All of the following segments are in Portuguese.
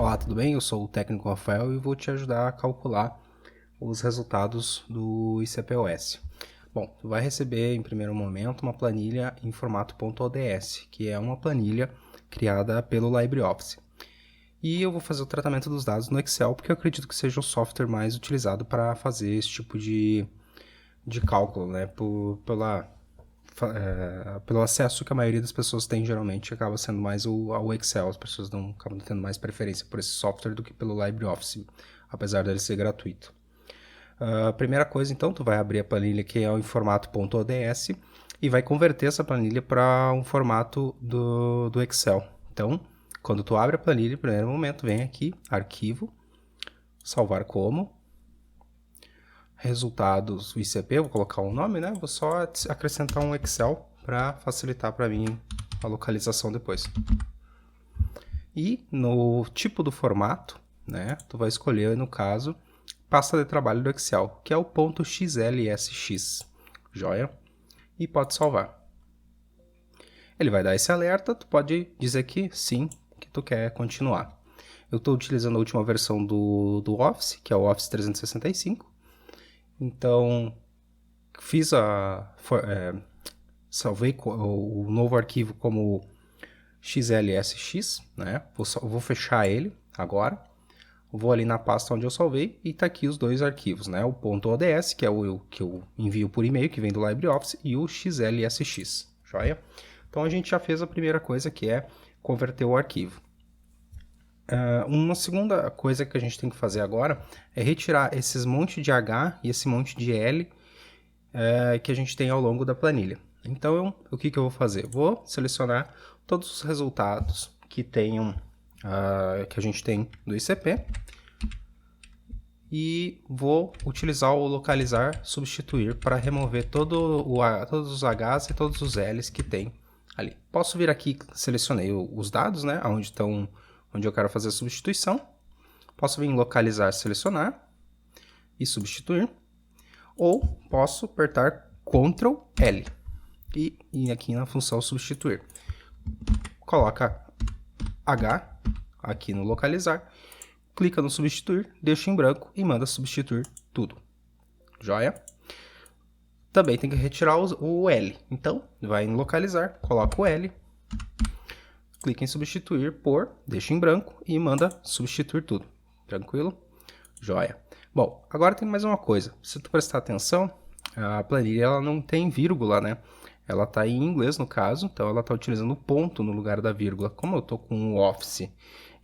Olá, tudo bem? Eu sou o técnico Rafael e vou te ajudar a calcular os resultados do ICP-OS. Bom, tu vai receber em primeiro momento uma planilha em formato .ods, que é uma planilha criada pelo LibreOffice. E eu vou fazer o tratamento dos dados no Excel, porque eu acredito que seja o software mais utilizado para fazer esse tipo de cálculo, né? Pelo acesso que a maioria das pessoas tem, geralmente acaba sendo mais ao Excel. As pessoas acabam tendo mais preferência por esse software do que pelo LibreOffice, apesar dele ser gratuito. A primeira coisa, então, tu vai abrir a planilha que é em formato .ods e vai converter essa planilha para um formato do Excel. Então, quando tu abre a planilha, no primeiro momento, vem aqui, arquivo, salvar como, resultados ICP, vou colocar um nome, né? Vou só acrescentar um Excel para facilitar para mim a localização depois. E no tipo do formato, né? Tu vai escolher, no caso, pasta de trabalho do Excel, que é o .xlsx, joia? E pode salvar. Ele vai dar esse alerta, tu pode dizer que sim, que tu quer continuar. Eu estou utilizando a última versão do Office, que é o Office 365. Então, salvei o novo arquivo como xlsx, né? Vou fechar ele agora. Vou ali na pasta onde eu salvei e tá aqui os dois arquivos, né? O .ods, que é o que eu envio por e-mail, que vem do LibreOffice, e o xlsx, joia? Então a gente já fez a primeira coisa, que é converter o arquivo. Uma segunda coisa que a gente tem que fazer agora é retirar esses monte de H e esse monte de L que a gente tem ao longo da planilha. Então, o que eu vou fazer? Vou selecionar todos os resultados que a gente tem do ICP e vou utilizar o localizar substituir para remover todos os Hs e todos os Ls que tem ali. Posso vir aqui, selecionei os dados, né, onde eu quero fazer a substituição. Posso vir em localizar, selecionar e substituir. Ou posso apertar Ctrl L e ir aqui na função substituir. Coloca H aqui no localizar, clica no substituir, deixa em branco e manda substituir tudo. Joia? Também tem que retirar o L. Então, vai em localizar, coloca o L, clica em substituir por, deixa em branco e manda substituir tudo. Tranquilo? Joia. Bom, agora tem mais uma coisa. Se tu prestar atenção, a planilha ela não tem vírgula, né? Ela está em inglês no caso, então ela está utilizando ponto no lugar da vírgula. Como eu estou com o Office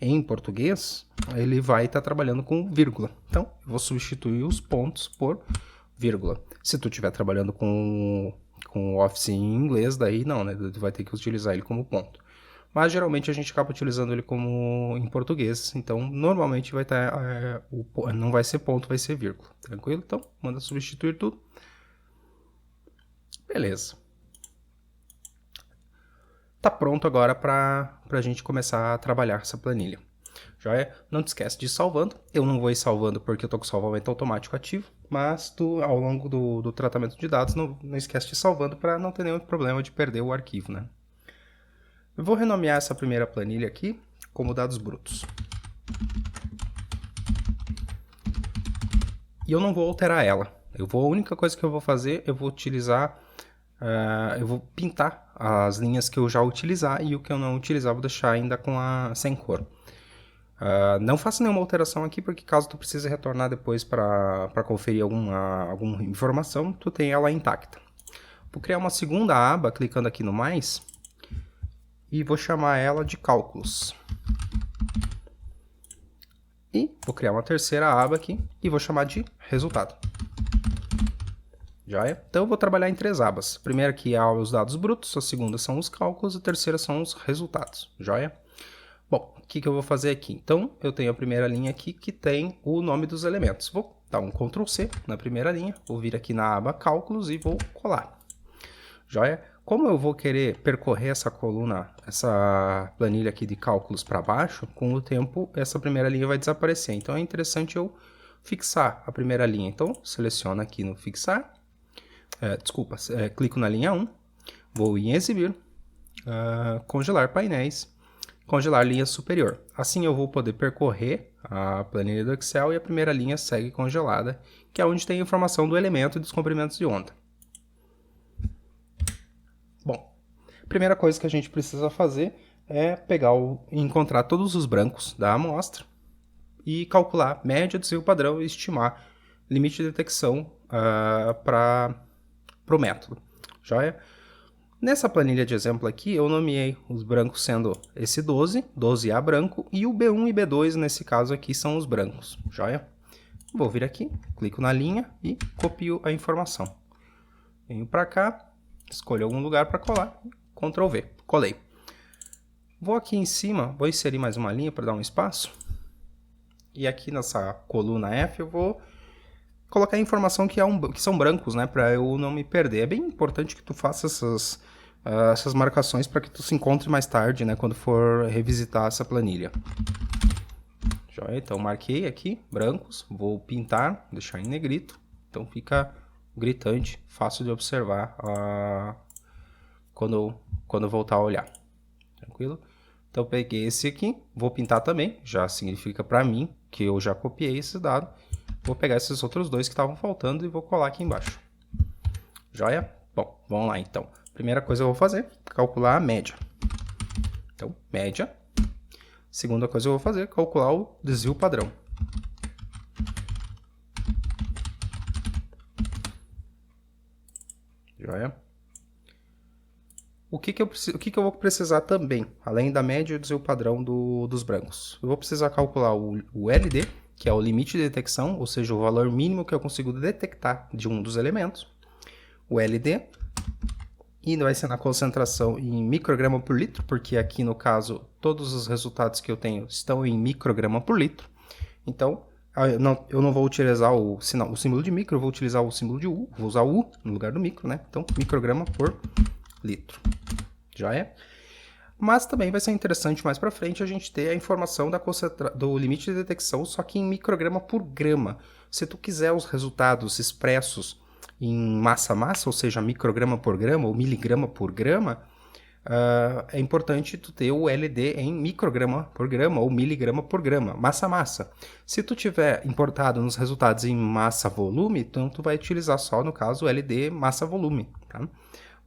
em português, ele vai estar trabalhando com vírgula. Então, eu vou substituir os pontos por vírgula. Se tu estiver trabalhando com o Office em inglês, daí não, né? Tu vai ter que utilizar ele como ponto. Mas geralmente a gente acaba utilizando ele como em português, então normalmente vai estar, não vai ser ponto, vai ser vírgula, tranquilo? Então, manda substituir tudo. Beleza. Tá pronto agora para a gente começar a trabalhar essa planilha. Joia? Não te esquece de ir salvando. Eu não vou ir salvando porque eu estou com o salvamento automático ativo, mas tu, ao longo do tratamento de dados, não esquece de ir salvando para não ter nenhum problema de perder o arquivo, né? Eu vou renomear essa primeira planilha aqui como dados brutos. E eu não vou alterar ela. A única coisa que eu vou fazer, eu vou utilizar, eu vou pintar as linhas que eu já utilizar e o que eu não utilizar vou deixar ainda sem cor. Não faça nenhuma alteração aqui, porque caso tu precise retornar depois para conferir alguma informação, tu tem ela intacta. Vou criar uma segunda aba, clicando aqui no mais, e vou chamar ela de cálculos. E vou criar uma terceira aba aqui e vou chamar de resultado. Joia? Então eu vou trabalhar em 3 abas. A primeira aqui é os dados brutos, a segunda são os cálculos e a terceira são os resultados. Joia? Bom, o que eu vou fazer aqui? Então eu tenho a primeira linha aqui que tem o nome dos elementos. Vou dar um Ctrl C na primeira linha, vou vir aqui na aba cálculos e vou colar. Joia? Como eu vou querer percorrer essa coluna, essa planilha aqui de cálculos para baixo, com o tempo essa primeira linha vai desaparecer. Então é interessante eu fixar a primeira linha. Então seleciono aqui no fixar, clico na linha 1, vou em exibir, congelar painéis, congelar linha superior. Assim eu vou poder percorrer a planilha do Excel e a primeira linha segue congelada, que é onde tem a informação do elemento e dos comprimentos de onda. Bom, a primeira coisa que a gente precisa fazer é encontrar todos os brancos da amostra e calcular média, desvio padrão e estimar limite de detecção para o método. Joia? Nessa planilha de exemplo aqui, eu nomeei os brancos sendo esse 12A branco, e o B1 e B2 nesse caso aqui são os brancos. Joia? Vou vir aqui, clico na linha e copio a informação. Venho para cá, escolho algum lugar para colar, Ctrl V, colei. Vou aqui em cima, vou inserir mais uma linha para dar um espaço. E aqui nessa coluna F eu vou colocar a informação que são brancos, né, para eu não me perder. É bem importante que tu faça essas marcações para que tu se encontre mais tarde, né, quando for revisitar essa planilha. Joia? Então marquei aqui, brancos, vou pintar, deixar em negrito, então fica gritante, fácil de observar quando eu voltar a olhar. Tranquilo? Então peguei esse aqui, vou pintar também, já significa para mim que eu já copiei esse dado. Vou pegar esses outros dois que estavam faltando e vou colar aqui embaixo. Joia? Bom, vamos lá então. Primeira coisa que eu vou fazer, calcular a média. Então, média. Segunda coisa que eu vou fazer, calcular o desvio padrão. Joia? O que eu vou precisar também, além da média e do desvio padrão dos brancos? Eu vou precisar calcular o LD, que é o limite de detecção, ou seja, o valor mínimo que eu consigo detectar de um dos elementos. O LD, e vai ser na concentração em micrograma por litro, porque aqui no caso todos os resultados que eu tenho estão em micrograma por litro. Então, eu não vou utilizar o símbolo de micro, eu vou utilizar o símbolo de U, vou usar o U no lugar do micro, né? Então, micrograma por litro. Já é? Mas também vai ser interessante mais para frente a gente ter a informação do limite de detecção, só que em micrograma por grama. Se tu quiser os resultados expressos em massa-massa, ou seja, micrograma por grama ou miligrama por grama, é importante tu ter o LD em micrograma por grama ou miligrama por grama, massa-massa. Se tu tiver importado nos resultados em massa-volume, então tu vai utilizar só, no caso, o LD massa-volume, tá?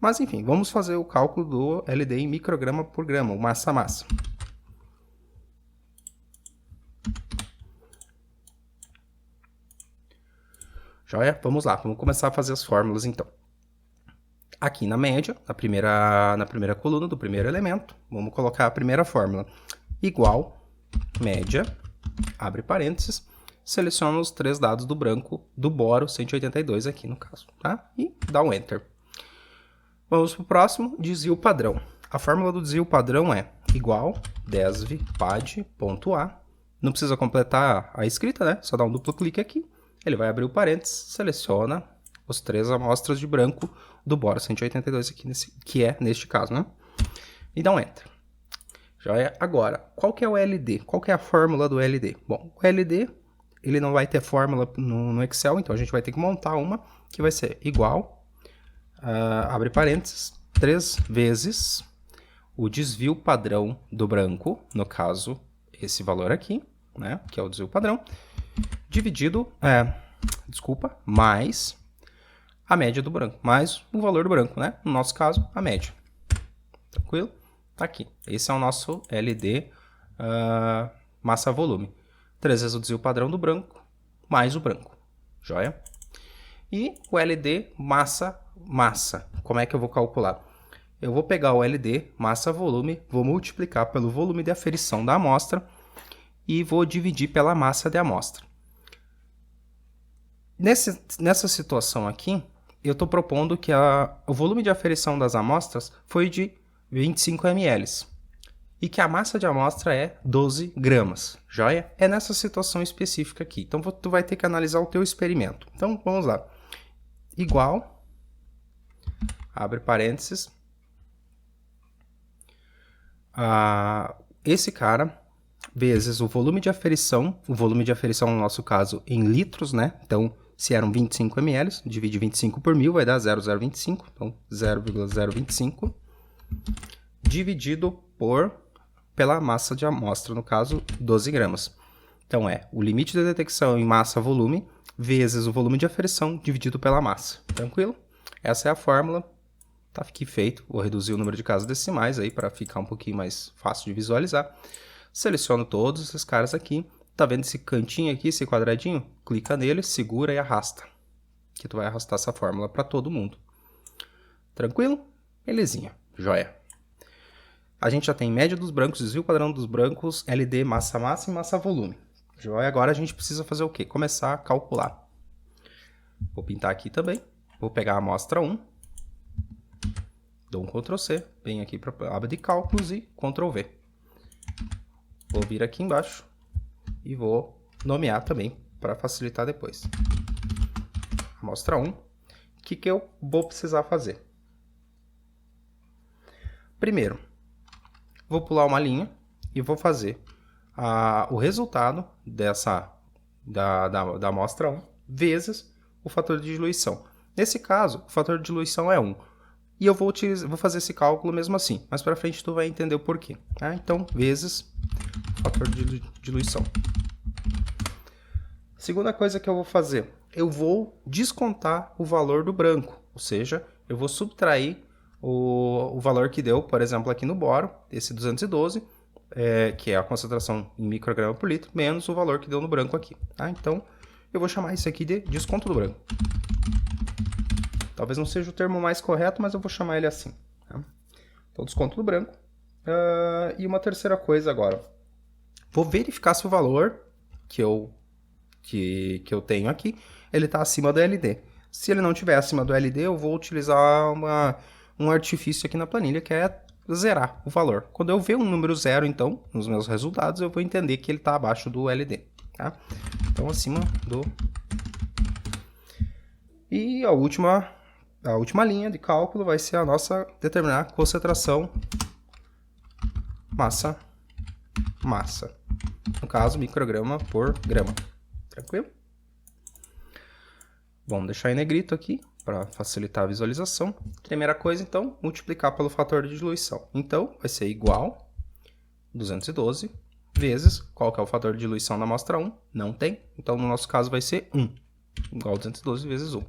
Mas enfim, vamos fazer o cálculo do LD em micrograma por grama, o massa-massa. Joia? Vamos lá, vamos começar a fazer as fórmulas então. Aqui na média, na primeira coluna do primeiro elemento, vamos colocar a primeira fórmula. Igual, média, abre parênteses, seleciona os três dados do branco do boro 182 aqui no caso, tá? E dá um Enter. Vamos para o próximo, desvio padrão. A fórmula do desvio padrão é igual desvpad.a. Não precisa completar a escrita, né? Só dá um duplo clique aqui. Ele vai abrir o parênteses, seleciona os três amostras de branco do boro 182 aqui, que é neste caso, né? E dá um Enter. Joia? Agora, qual que é o LD? Qual que é a fórmula do LD? Bom, o LD, ele não vai ter fórmula no Excel, então a gente vai ter que montar uma que vai ser igual... abre parênteses, 3 vezes o desvio padrão do branco, no caso, esse valor aqui, né, que é o desvio padrão, dividido, mais a média do branco, mais o valor do branco, né, no nosso caso, a média. Tranquilo? Tá aqui. Esse é o nosso LD massa-volume. 3 vezes o desvio padrão do branco, mais o branco. Joia? E o LD massa. Como é que eu vou calcular? Eu vou pegar o LD, massa-volume, vou multiplicar pelo volume de aferição da amostra e vou dividir pela massa de amostra. Nessa situação aqui, eu estou propondo que o volume de aferição das amostras foi de 25 ml e que a massa de amostra é 12 gramas. Joia? É nessa situação específica aqui. Então, tu vai ter que analisar o teu experimento. Então, vamos lá. Igual... abre parênteses, esse cara, vezes o volume de aferição no nosso caso em litros, né? Então, se eram 25 ml, divide 25 por 1000, vai dar 0,025, então 0,025, dividido pela massa de amostra, no caso, 12 gramas. Então, é o limite de detecção em massa-volume vezes o volume de aferição dividido pela massa. Tranquilo? Essa é a fórmula. Tá aqui feito. Vou reduzir o número de casas decimais aí para ficar um pouquinho mais fácil de visualizar. Seleciono todos esses caras aqui. Tá vendo esse cantinho aqui, esse quadradinho? Clica nele, segura e arrasta. Que tu vai arrastar essa fórmula para todo mundo. Tranquilo? Belezinha. Joia. A gente já tem média dos brancos, desvio padrão dos brancos, LD, massa-massa e massa-volume. Joia. Agora a gente precisa fazer o quê? Começar a calcular. Vou pintar aqui também. Vou pegar a amostra 1. Dou um Ctrl C. Venho aqui para a aba de cálculos e Ctrl V. Vou vir aqui embaixo e vou nomear também para facilitar depois. Amostra 1. O que eu vou precisar fazer? Primeiro, vou pular uma linha e vou fazer o resultado da amostra 1 vezes o fator de diluição. Nesse caso, o fator de diluição é 1. E eu vou fazer esse cálculo mesmo assim, mas para frente tu vai entender o porquê. Tá? Então, vezes o fator de diluição. Segunda coisa que eu vou fazer, eu vou descontar o valor do branco, ou seja, eu vou subtrair o valor que deu, por exemplo, aqui no boro, esse 212, que é a concentração em micrograma por litro, menos o valor que deu no branco aqui. Tá? Então, eu vou chamar isso aqui de desconto do branco. Talvez não seja o termo mais correto, mas eu vou chamar ele assim. Tá? Então, desconto do branco. E uma terceira coisa agora. Vou verificar se o valor que eu tenho aqui, ele está acima do LD. Se ele não estiver acima do LD, eu vou utilizar um artifício aqui na planilha, que é zerar o valor. Quando eu ver um número zero, então, nos meus resultados, eu vou entender que ele está abaixo do LD. Tá? Então, acima do... E a última linha de cálculo vai ser a nossa determinar a concentração massa. No caso, micrograma por grama. Tranquilo? Vamos deixar em negrito aqui para facilitar a visualização. Primeira coisa, então, multiplicar pelo fator de diluição. Então, vai ser igual 212 vezes, qual que é o fator de diluição da amostra 1? Não tem. Então, no nosso caso, vai ser 1. Igual 212 vezes 1.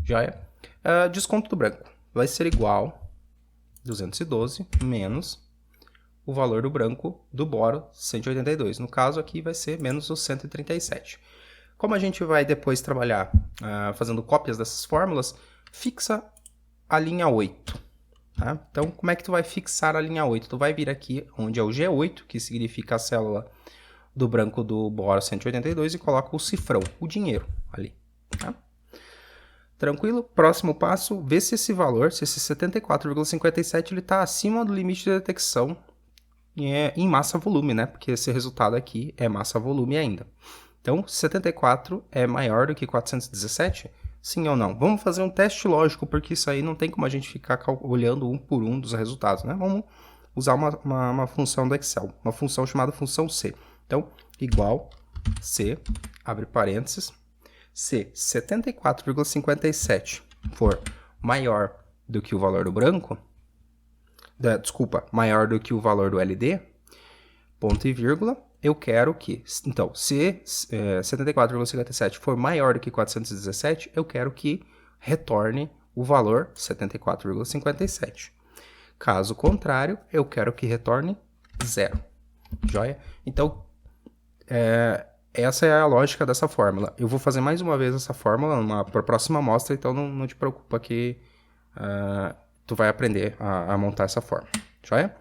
Já é. Desconto do branco vai ser igual 212 menos o valor do branco do boro 182. No caso aqui vai ser menos o 137. Como a gente vai depois trabalhar fazendo cópias dessas fórmulas, fixa a linha 8. Tá? Então, como é que tu vai fixar a linha 8? Tu vai vir aqui onde é o G8, que significa a célula do branco do boro 182, e coloca o cifrão, o dinheiro ali. Tá? Tranquilo? Próximo passo, ver se esse valor, se esse 74,57, ele está acima do limite de detecção em massa-volume, né? Porque esse resultado aqui é massa-volume ainda. Então, 74 é maior do que 417? Sim ou não? Vamos fazer um teste lógico, porque isso aí não tem como a gente ficar olhando um por um dos resultados, né? Vamos usar uma função do Excel, uma função chamada função C. Então, igual C, abre parênteses, se 74,57 for maior do que o valor do branco, maior do que o valor do LD, ponto e vírgula, eu quero que, então, se 74,57 for maior do que 417, eu quero que retorne o valor 74,57. Caso contrário, eu quero que retorne 0. Joia? Então, essa é a lógica dessa fórmula. Eu vou fazer mais uma vez essa fórmula para a próxima amostra, então não te preocupa que tu vai aprender a montar essa fórmula. Joia?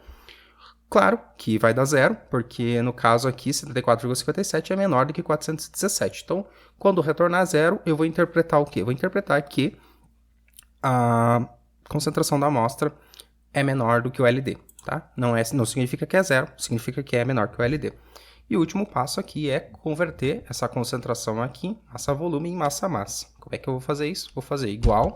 Claro que vai dar 0, porque no caso aqui 74,57 é menor do que 417. Então, quando retornar 0, eu vou interpretar o quê? Eu vou interpretar que a concentração da amostra é menor do que o LD. Tá? Não significa que é 0, significa que é menor que o LD. E o último passo aqui é converter essa concentração aqui, massa-volume, em massa-massa. Como é que eu vou fazer isso? Vou fazer igual,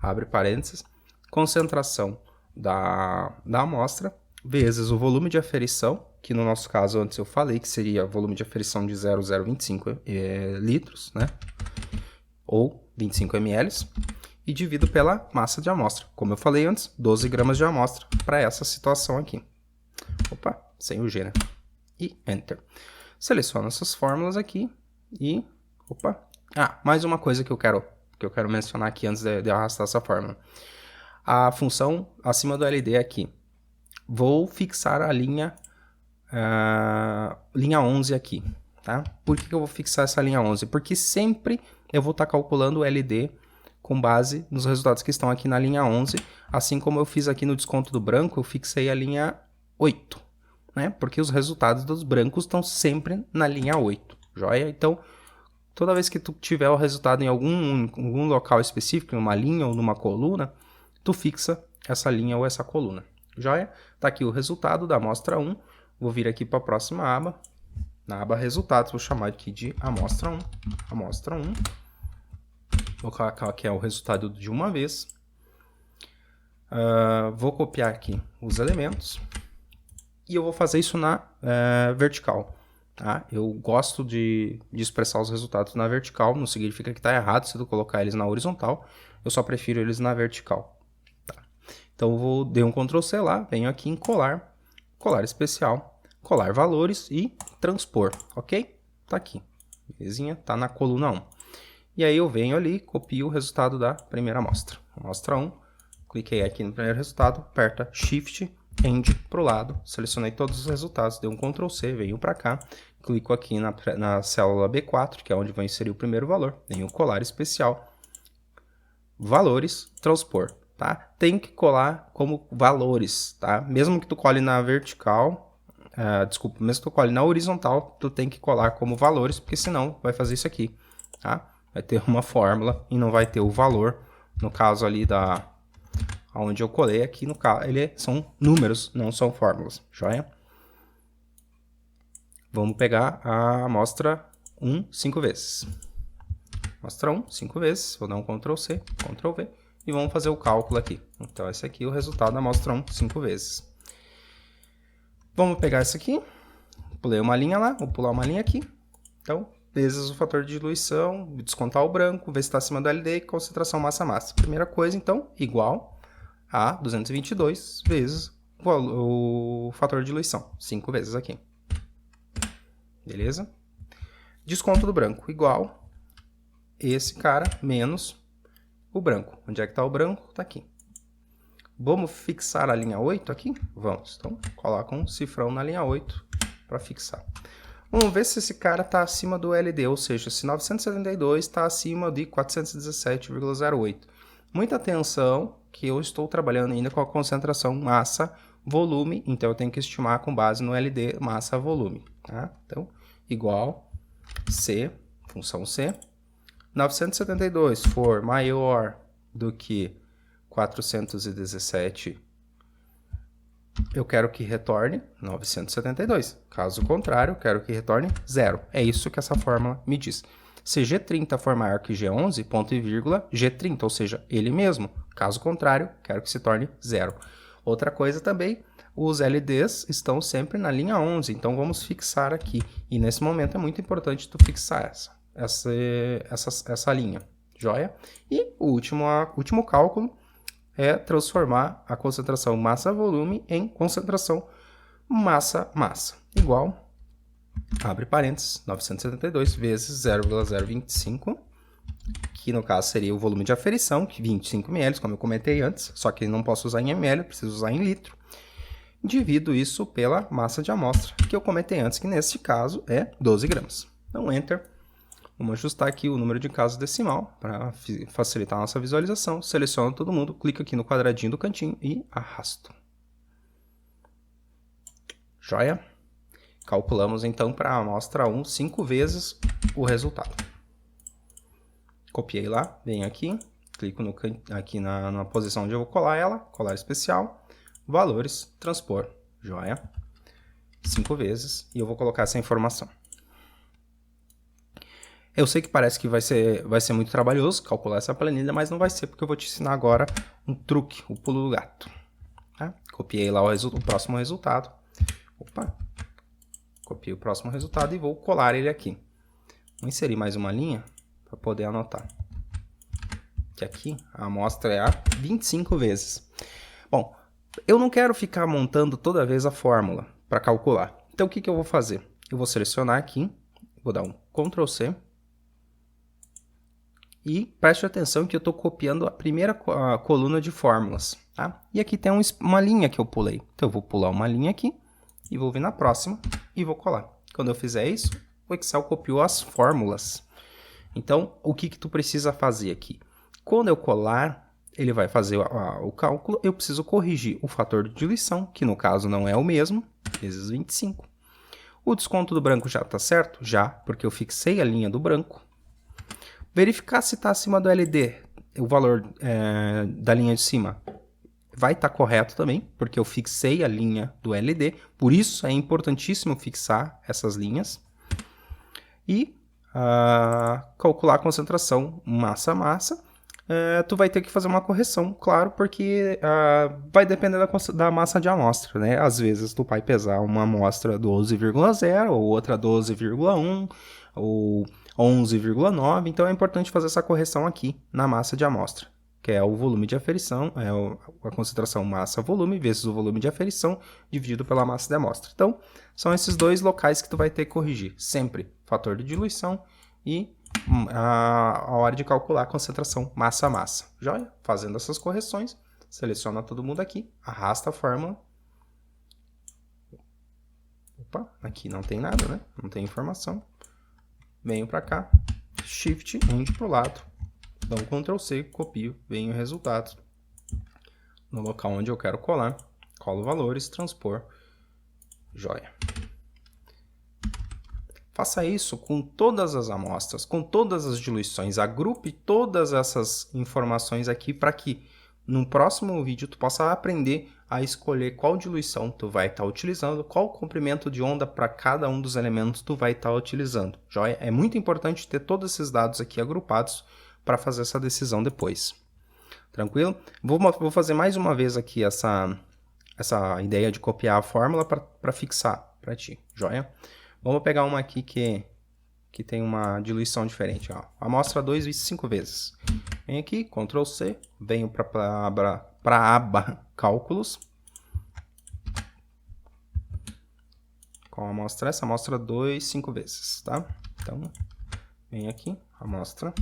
abre parênteses, concentração da amostra, vezes o volume de aferição, que no nosso caso antes eu falei que seria volume de aferição de 0,025 litros, né? Ou 25 ml, e divido pela massa de amostra. Como eu falei antes, 12 gramas de amostra para essa situação aqui. Opa, sem o G, né? E Enter. Seleciono essas fórmulas aqui e... Opa! Ah, mais uma coisa que eu quero mencionar aqui antes de eu arrastar essa fórmula. A função acima do LD aqui. Vou fixar a linha 11 aqui, tá? Por que eu vou fixar essa linha 11? Porque sempre eu vou estar calculando o LD com base nos resultados que estão aqui na linha 11, assim como eu fiz aqui no desconto do branco, eu fixei a linha 8, né? Porque os resultados dos brancos estão sempre na linha 8, joia? Então, toda vez que tu tiver o resultado em algum local específico, numa linha ou numa coluna, tu fixa essa linha ou essa coluna, joia? Tá aqui o resultado da amostra 1, vou vir aqui para a próxima aba, na aba resultados, vou chamar aqui de amostra 1, amostra 1, vou colocar aqui o resultado de uma vez, vou copiar aqui os elementos, e eu vou fazer isso na vertical. Tá? Eu gosto de expressar os resultados na vertical, não significa que está errado se tu colocar eles na horizontal, eu só prefiro eles na vertical. Tá? Então eu dei um Ctrl C lá, venho aqui em colar, colar especial, colar valores e transpor, ok? Tá aqui, belezinha, tá na coluna 1. E aí eu venho ali, copio o resultado da primeira amostra. Amostra 1, cliquei aqui no primeiro resultado, aperta Shift, End para o lado, selecionei todos os resultados, dei um Ctrl C, venho para cá, clico aqui na célula B4, que é onde vou inserir o primeiro valor, venho colar especial, valores, transpor, tá? Tem que colar como valores, tá? Mesmo que tu cole na vertical, mesmo que tu cole na horizontal, tu tem que colar como valores, porque senão vai fazer isso aqui, tá? Vai ter uma fórmula e não vai ter o valor, no caso ali onde eu colei aqui, no caso, são números, não são fórmulas, joia? Vamos pegar a amostra 1 5 vezes. Amostra 1 5 vezes, vou dar um Ctrl C, Ctrl V, e vamos fazer o cálculo aqui. Então, esse aqui é o resultado da amostra 1 5 vezes. Vamos pegar esse aqui, pulei uma linha lá, vou pular uma linha aqui. Então, vezes o fator de diluição, descontar o branco, ver se está acima do LD e concentração massa-massa. Primeira coisa, então, igual a 222 vezes o fator de diluição, 5 vezes aqui. Beleza? Desconto do branco, igual esse cara menos o branco. Onde é que está o branco? Está aqui. Vamos fixar a linha 8 aqui? Vamos. Então, coloca um cifrão na linha 8 para fixar. Vamos ver se esse cara está acima do LD, ou seja, se 972 está acima de 417,08. Muita atenção que eu estou trabalhando ainda com a concentração massa-volume, então eu tenho que estimar com base no LD massa-volume. Tá? Então, igual C, função C, 972 for maior do que 417, eu quero que retorne 972. Caso contrário, eu quero que retorne 0. É isso que essa fórmula me diz. Se G30 for maior que G11, ponto e vírgula, G30, ou seja, ele mesmo. Caso contrário, quero que se torne 0. Outra coisa também, os LDs estão sempre na linha 11, então vamos fixar aqui. E nesse momento é muito importante tu fixar essa linha, joia? E o último cálculo é transformar a concentração massa-volume em concentração massa-massa. Igual, abre parênteses, 972 vezes 0,025, que no caso seria o volume de aferição, que 25 ml, como eu comentei antes, só que não posso usar em ml, preciso usar em litro. Divido isso pela massa de amostra, que eu comentei antes, que neste caso é 12 gramas. Então, Enter. Vamos ajustar aqui o número de casas decimal para facilitar a nossa visualização. Seleciono todo mundo, clico aqui no quadradinho do cantinho e arrasto. Joia? Calculamos então para a amostra 1 5 vezes o resultado. Copiei lá, venho aqui, clico aqui na posição onde eu vou colar ela, colar especial, valores, transpor. Joia? 5 vezes e eu vou colocar essa informação. Eu sei que parece que vai ser muito trabalhoso calcular essa planilha, mas não vai ser, porque eu vou te ensinar agora um truque, o pulo do gato. Tá? Copiei lá o próximo resultado. Opa! Copiei o próximo resultado e vou colar ele aqui. Vou inserir mais uma linha para poder anotar. Que aqui a amostra é a 25 vezes. Bom, eu não quero ficar montando toda vez a fórmula. para calcular. Então, o que eu vou fazer? Eu vou selecionar aqui, vou dar um Ctrl C. E preste atenção que eu estou copiando a primeira coluna de fórmulas, tá? E aqui tem uma linha que eu pulei. Então, eu vou pular uma linha aqui e vou vir na próxima e vou colar. Quando eu fizer isso, o Excel copiou as fórmulas. Então, o que tu precisa fazer aqui? Quando eu colar, ele vai fazer o cálculo. Eu preciso corrigir o fator de diluição, que no caso não é o mesmo, vezes 25. O desconto do branco já está certo? Já, porque eu fixei a linha do branco. Verificar se está acima do LD, o valor da linha de cima vai estar correto também, porque eu fixei a linha do LD, por isso é importantíssimo fixar essas linhas. E calcular a concentração massa-massa, tu vai ter que fazer uma correção, claro, porque vai depender da massa de amostra, né? Às vezes tu vai pesar uma amostra 12,0 ou outra 12,1 ou 11,9, então é importante fazer essa correção aqui na massa de amostra, que é o volume de aferição, a concentração massa-volume vezes o volume de aferição dividido pela massa de amostra. Então, são esses dois locais que tu vai ter que corrigir, sempre fator de diluição e a hora de calcular a concentração massa-massa. Joia? Fazendo essas correções, seleciona todo mundo aqui, arrasta a fórmula. Opa, aqui não tem nada, né? Não tem informação. Venho para cá, Shift, End para o lado, dou um Ctrl C, copio, venho o resultado. No local onde eu quero colar, colo valores, transpor, joia. Faça isso com todas as amostras, com todas as diluições, agrupe todas essas informações aqui para que no próximo vídeo tu possa aprender a escolher qual diluição tu vai estar utilizando, qual comprimento de onda para cada um dos elementos tu vai estar utilizando. Joia? É muito importante ter todos esses dados aqui agrupados para fazer essa decisão depois. Tranquilo? Vou fazer mais uma vez aqui essa ideia de copiar a fórmula para fixar para ti. Joia? Vamos pegar uma aqui que tem uma diluição diferente. Ó. Amostra 2 vezes 5 vezes. Venho aqui, Ctrl C, venho para a aba Cálculos. Qual amostra é essa? Amostra 2, 5 vezes, tá? Então, venho aqui, amostra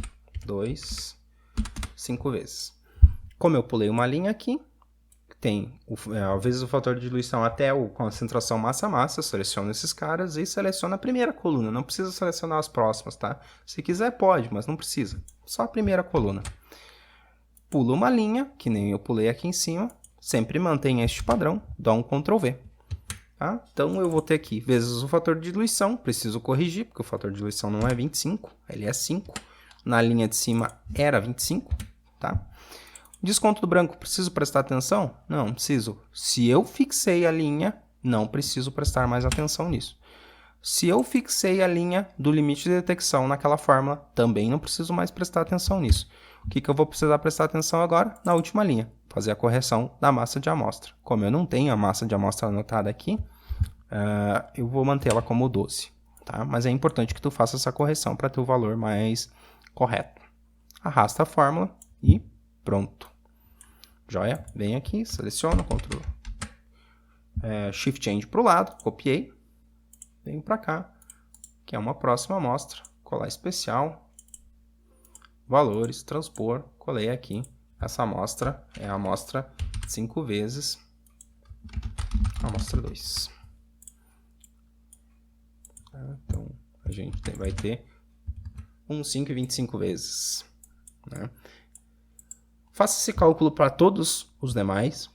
2, 5 vezes. Como eu pulei uma linha aqui, tem vezes o fator de diluição até a concentração massa-massa, seleciono esses caras e seleciono a primeira coluna. Não precisa selecionar as próximas, tá? Se quiser pode, mas não precisa. Só a primeira coluna. Pulo uma linha, que nem eu pulei aqui em cima. Sempre mantenha este padrão, dá um Ctrl V. Tá? Então eu vou ter aqui vezes o fator de diluição, preciso corrigir, porque o fator de diluição não é 25, ele é 5. Na linha de cima era 25, tá? Desconto do branco, preciso prestar atenção? Não, preciso. Se eu fixei a linha, não preciso prestar mais atenção nisso. Se eu fixei a linha do limite de detecção naquela fórmula, também não preciso mais prestar atenção nisso. O que eu vou precisar prestar atenção agora? Na última linha, fazer a correção da massa de amostra. Como eu não tenho a massa de amostra anotada aqui, eu vou mantê-la como 12. Tá? Mas é importante que tu faça essa correção para ter o valor mais correto. Arrasta a fórmula e pronto. Joia? Vem aqui, seleciono, Ctrl Shift Change para o lado, copiei. Venho para cá, que é uma próxima amostra. Colar especial, valores, transpor, colei aqui. Essa amostra é a amostra 5 vezes, amostra 2. Então, a gente vai ter 5 e 25 vezes. Né? Faça esse cálculo para todos os demais,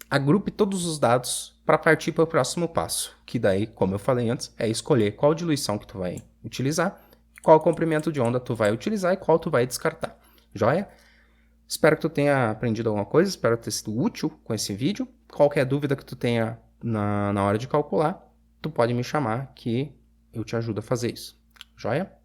agrupe todos os dados para partir para o próximo passo, que daí, como eu falei antes, é escolher qual diluição que tu vai utilizar, qual comprimento de onda tu vai utilizar e qual tu vai descartar. Joia? Espero que tu tenha aprendido alguma coisa, espero ter sido útil com esse vídeo. Qualquer dúvida que tu tenha na hora de calcular, tu pode me chamar que eu te ajudo a fazer isso. Joia?